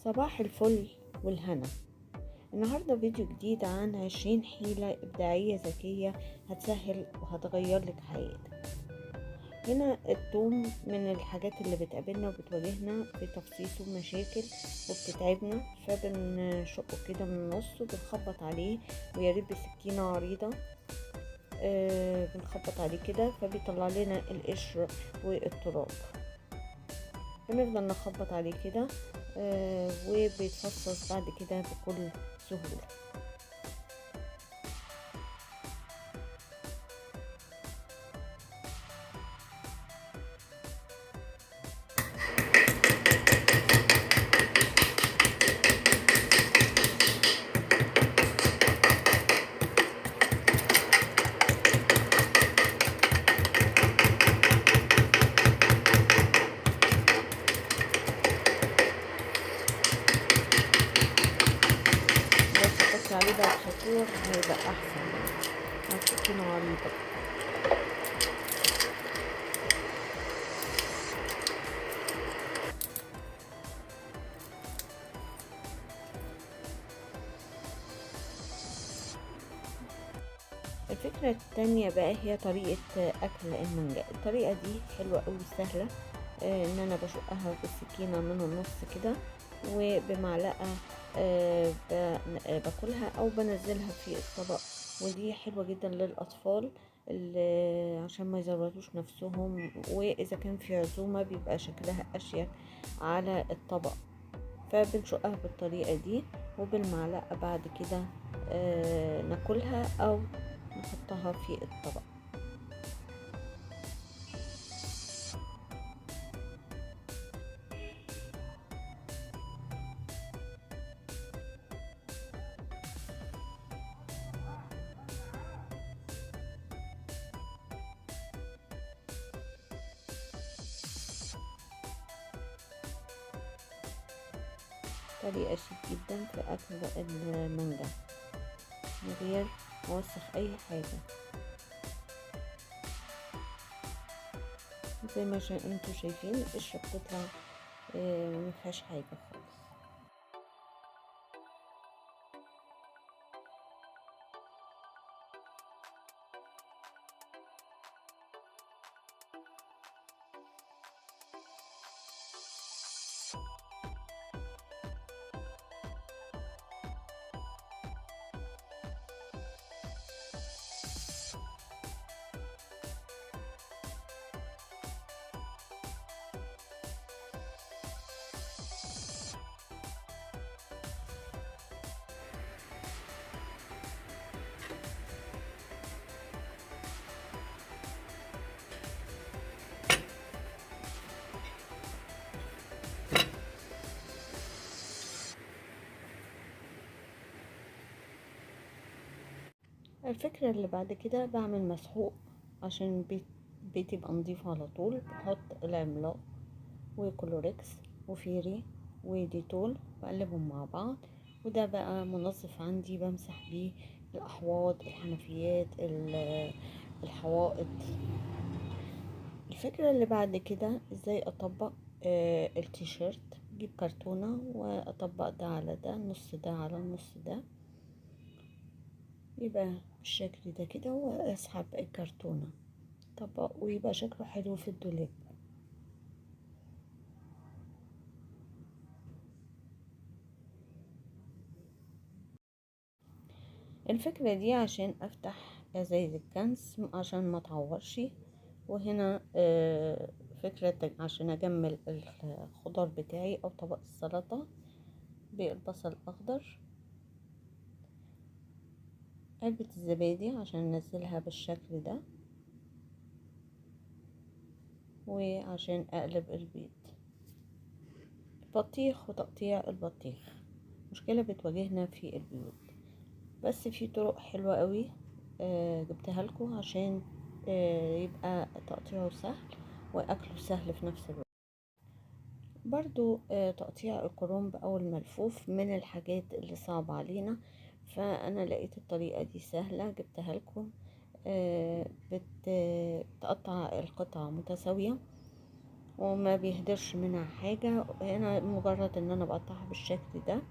صباح الفل والهنا. النهاردة فيديو جديد عن 20 حيلة إبداعية ذكية هتسهل وهتغير لك حياتك. هنا الثوم من الحاجات اللي بتقابلنا وبتواجهنا في تفصيصه مشاكل وبتتعبنا، فبنشقه كده من النص وبنخبط عليه، وياريت بسكينة عريضة. بنخبط عليه كده فبيطلع لنا القشر والتراب. بنفضل نخبط عليه كده وبيتفصص بعد كده بكل سهولة. لو تحطي عليه بقى الخطوط هيبقى أحسن مع سكينة عريضة. الفكرة التانية بقى هي طريقة أكل المانجا. الطريقة دي حلوة أوي سهلة، إن أنا بشقها بالسكينة من النص كده وبمعلقة باكلها أو بنزلها في الطبق. ودي حلوة جدا للأطفال عشان ما يزودوش نفسهم، وإذا كان في عزومة بيبقى شكلها أشيك على الطبق. فبنشقها بالطريقة دي وبالمعلقة بعد كده ناكلها أو نحطها في الطبق. طريقة شيك جدا في أكل المانجا من غير موسخ أي حاجة، زي ما انتوا شايفين القشرة بتطلع مفيهاش حاجة خالص. الفكرة اللي بعد كده بعمل مسحوق عشان بيتي يبقى نضيف على طول. بحط العملاق وكلوريكس وفيري وديتول بقلبهم مع بعض، وده بقى منظف عندي بمسح بيه الأحواض، الحنفيات، الحوائط. الفكرة اللي بعد كده ازاي اطبق التيشيرت. اجيب كرتونة واطبق ده على ده، نص ده على النص ده، يبقى بالشكل ده كده، واسحب الكرتونة طبق ويبقى شكله حلو في الدولاب. الفكرة دي عشان افتح ازايز الكنز عشان ما تعورش. وهنا فكرة عشان اجمل الخضار بتاعي او طبق السلطة بالبصل الاخضر. علبة الزبادي عشان انزلها بالشكل ده، وعشان اقلب البيض. البطيخ وتقطيع البطيخ مشكلة بتواجهنا في البيوت، بس في طرق حلوة قوي جبتها لكم عشان يبقى تقطيعه سهل واكله سهل في نفس الوقت. برضو تقطيع الكرنب او الملفوف من الحاجات اللي صعبة علينا، فانا لقيت الطريقة دي سهلة جبتها لكم. بتقطع القطع متساوية وما بيهدرش منها حاجة. انا مجرد ان انا بقطعها بالشكل ده.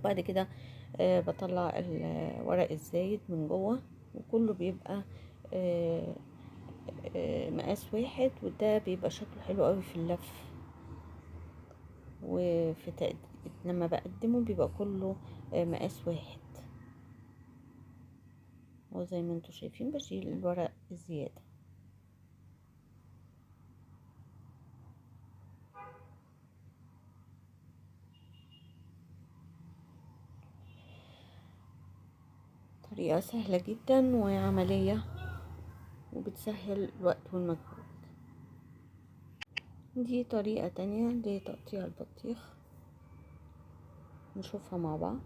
بعد كده بطلع ورق الزايد من جوه، وكله بيبقى آه، مقاس واحد، وده بيبقى شكله حلو قوي في اللف. لما بقدمه بيبقى كله مقاس واحد. وزي ما انتوا شايفين بشيل الورق الزيادة. طريقة سهلة جدا وعملية، وبتسهل الوقت والمجهود. دي طريقة تانية لتقطيع البطيخ، نشوفها مع بعض.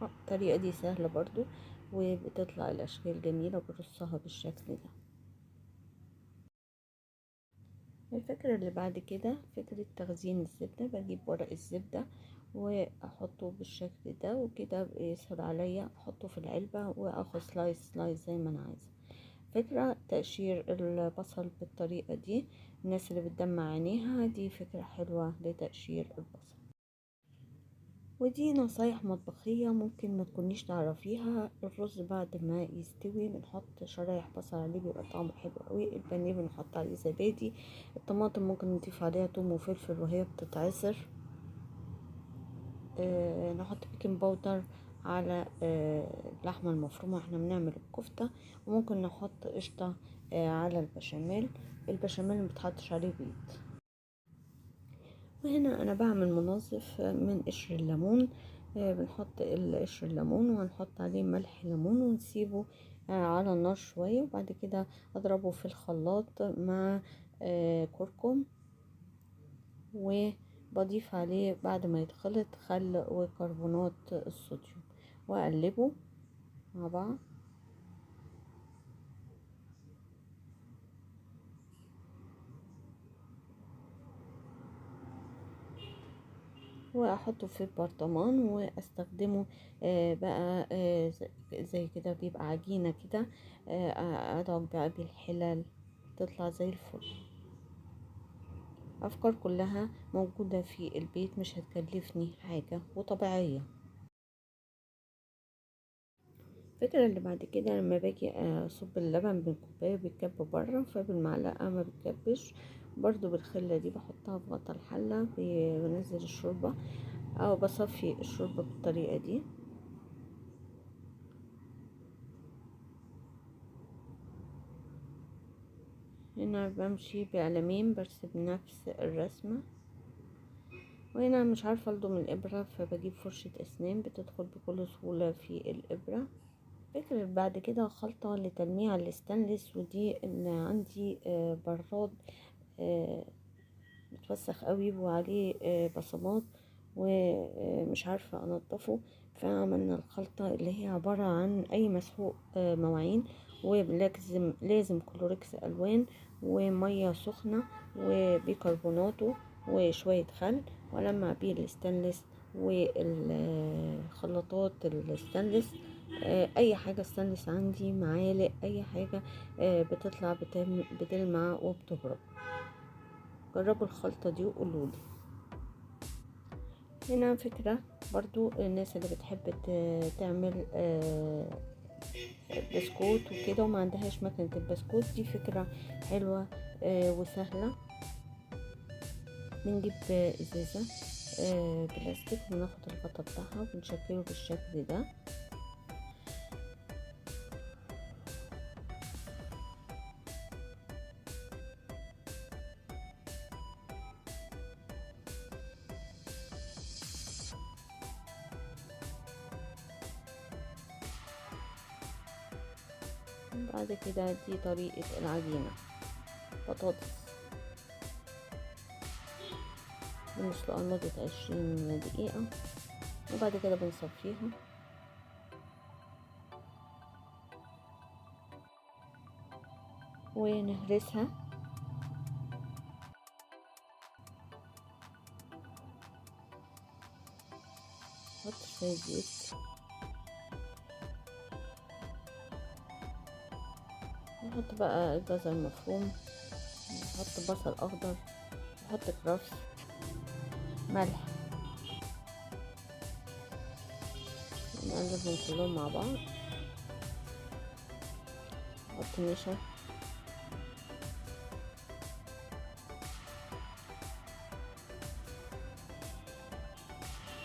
الطريقة دي سهلة برضو، وبتطلع الأشكال جميلة، برصها بالشكل ده. الفكرة اللي بعد كده فكرة تخزين الزبدة. بجيب ورق الزبدة واحطه بالشكل ده، وكده بيسهل عليا احطه في العلبة واخد سلايس زي ما انا عايزة. فكرة تقشير البصل بالطريقة دي، الناس اللي بتدمع عينيها، دي فكرة حلوة لتقشير البصل. ودي نصايح مطبخية ممكن ما تكونيش تعرفيها. الرز بعد ما يستوي بنحط شرايح بصل عليه، بيبقى طعمه حلو قوي. البانيه بنحط عليه زبادي. الطماطم ممكن نضيف عليها توم وفلفل وهي بتتعصر. نحط بيكنج باودر على اللحمة المفرومة، احنا بنعمل الكفتة. وممكن نحط قشطة على البشاميل. البشاميل مبتحطش عليه بيض. وهنا انا بعمل منظف من قشر الليمون. بنحط قشر الليمون وهنحط عليه ملح ليمون ونسيبه على النار شوية، وبعد كده اضربه في الخلاط مع كركم، وبضيف عليه بعد ما يتخلط خل وكربونات الصوديوم، واقلبه مع بعض. واحطه في برطمان واستخدمه بقى زي كده، بيبقى عجينة كده. ادعك بقى بالحلال، تطلع زي الفل. افكار كلها موجودة في البيت، مش هتكلفني حاجة وطبيعية. الفكرة اللي بعد كده، لما باجي اصب اللبن من كوباية بيتكب بره، فبالمعلقة ما بتكبش. برضو بالخلة دي بحطها في غطا الحلة، بنزل الشوربة او بصفي الشوربة بالطريقة دي. هنا بمشي بقلمين برسم نفس الرسمة. وهنا مش عارفة الضم الابرة، فبجيب فرشة اسنان بتدخل بكل سهولة في الابرة. فكرة بعد كده خلطة لتلميع الستانلس، ودي ان عندي براد متوسخ قوي وعليه بصمات، ومش عارفة انضفه. فعملنا الخلطة اللي هي عبارة عن اي مسحوق مواعين، ولازم كلوركس الوان ومية سخنة وبيكربوناته وشوية خل، ولمع بيه الستانلس والخلاطات الستانلس. اي حاجة ستانلس عندي، معالق، اي حاجة بتطلع بتلمع وبتبرد. جربوا الخلطة دي وقولولي. هنا فكرة برضو الناس اللي بتحب تعمل بسكوت وكده وما عندهاش مكنة البسكوت، دي فكرة حلوة وسهلة. بنجيب ازازة بلاستيك، وناخد الغطا بتاعها وبنشكله بالشكل ده. بعد كده دي طريقة العجينة. بطاطس بنسلقها لمدة 20 دقيقة، وبعد كده بنصفيها. ونهرسها. نحط شوية زيت، نحط بقى الجزر المفروم، نحط بصل اخضر، نحط كرفس، ملح، نقلبهم كلهم مع بعض. نحط نشا،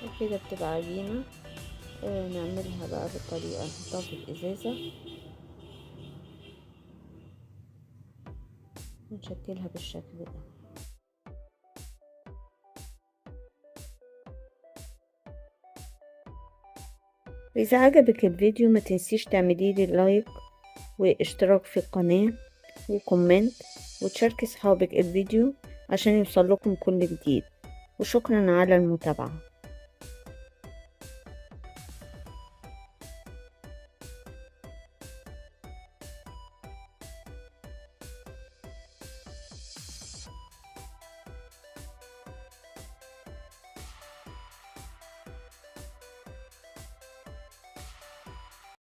وكده بتبقى عجينة. نعملها بقى بالطريقة، نحطها في الازازة ونشكلها بالشكل ده. إذا عجبك الفيديو ما تنسيش تعمليلي لايك واشتراك في القناة وكومنت، وتشاركي صحابك الفيديو عشان يوصل لكم كل جديد. وشكرا على المتابعة.